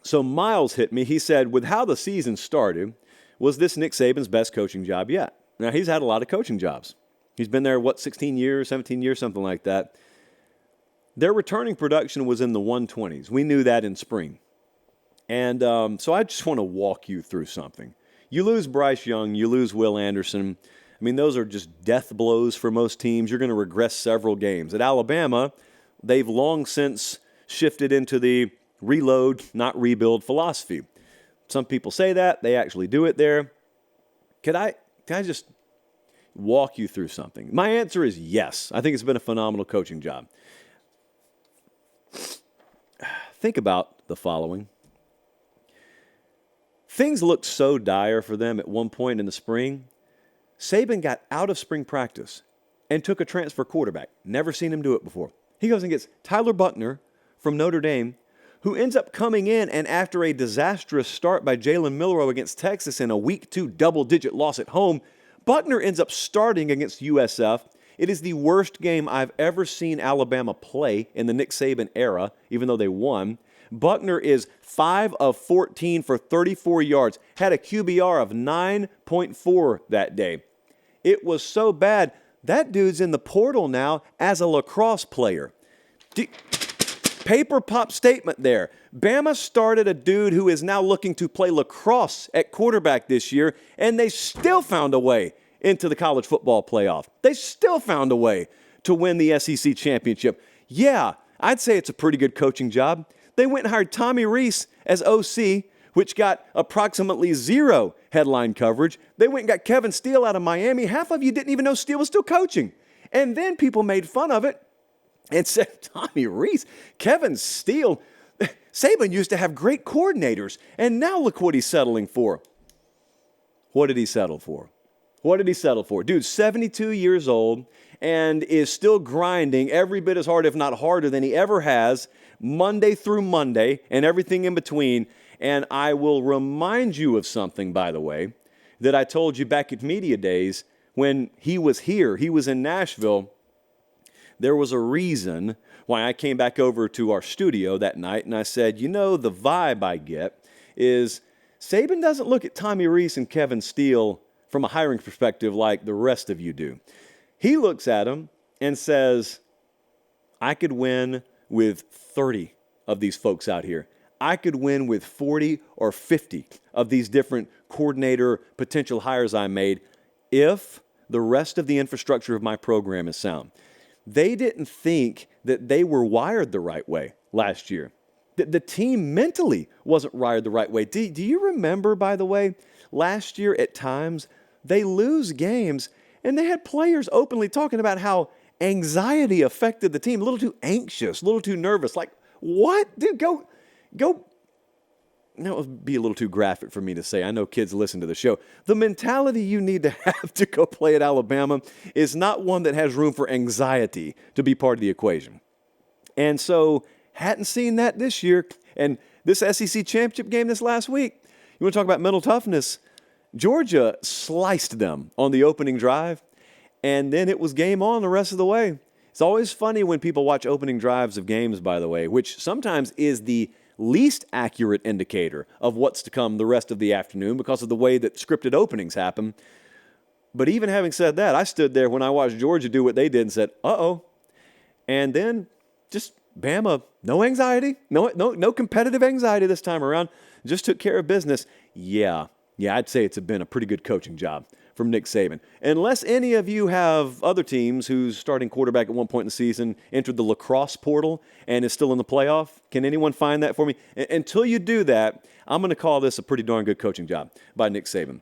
So Miles hit me. He said, with how the season started, was this Nick Saban's best coaching job yet? Now, he's had a lot of coaching jobs. He's been there, 16 years, 17 years, something like that. Their returning production was in the 120s. We knew that in spring. And so I just want to walk you through something. You lose Bryce Young, you lose Will Anderson. I mean, those are just death blows for most teams. You're going to regress several games. At Alabama, they've long since shifted into the reload, not rebuild philosophy. Some people say that. They actually do it there. Can I just walk you through something? My answer is yes. I think it's been a phenomenal coaching job. Think about the following. Things looked so dire for them at one point in the spring. Saban got out of spring practice and took a transfer quarterback. Never seen him do it before. He goes and gets Tyler Buckner from Notre Dame, who ends up coming in, and after a disastrous start by Jalen Milroe against Texas in a Week 2 double-digit loss at home, Buckner ends up starting against USF. It is the worst game I've ever seen Alabama play in the Nick Saban era, even though they won. Buckner is 5 of 14 for 34 yards, had a QBR of 9.4 that day. It was so bad, that dude's in the portal now as a lacrosse player. Paper pop statement there. Bama started a dude who is now looking to play lacrosse at quarterback this year, and they still found a way into the college football playoff. They still found a way to win the SEC championship. Yeah, I'd say it's a pretty good coaching job. They went and hired Tommy Rees as OC, which got approximately 0 headline coverage. They went and got Kevin Steele out of Miami. Half of you didn't even know Steele was still coaching. And then people made fun of it and said, Tommy Rees, Kevin Steele, Saban used to have great coordinators, and now look what he's settling for. What did he settle for? What did he settle for? Dude, 72 years old and is still grinding every bit as hard, if not harder, than he ever has, Monday through Monday and everything in between. And I will remind you of something, by the way, that I told you back at Media Days when he was here. He was in Nashville. There was a reason why I came back over to our studio that night, and I said, you know, the vibe I get is Saban doesn't look at Tommy Rees and Kevin Steele from a hiring perspective like the rest of you do. He looks at them and says, I could win with 30 of these folks out here. I could win with 40 or 50 of these different coordinator potential hires I made if the rest of the infrastructure of my program is sound. They didn't think that they were wired the right way last year. The team mentally wasn't wired the right way. Do you remember, by the way, last year at times they lose games and they had players openly talking about how anxiety affected the team, a little too anxious, a little too nervous. Like, what? Dude, go. That would be a little too graphic for me to say. I know kids listen to the show. The mentality you need to have to go play at Alabama is not one that has room for anxiety to be part of the equation. And so, hadn't seen that this year. And this SEC championship game this last week, you want to talk about mental toughness? Georgia sliced them on the opening drive, and then it was game on the rest of the way. It's always funny when people watch opening drives of games, by the way, which sometimes is the least accurate indicator of what's to come the rest of the afternoon because of the way that scripted openings happen. But even having said that, I stood there when I watched Georgia do what they did and said, uh-oh. And then just Bama, no anxiety, no competitive anxiety this time around. Just took care of business. Yeah, I'd say it's been a pretty good coaching job from Nick Saban. Unless any of you have other teams whose starting quarterback at one point in the season entered the lacrosse portal and is still in the playoff, can anyone find that for me? Until you do that, I'm going to call this a pretty darn good coaching job by Nick Saban.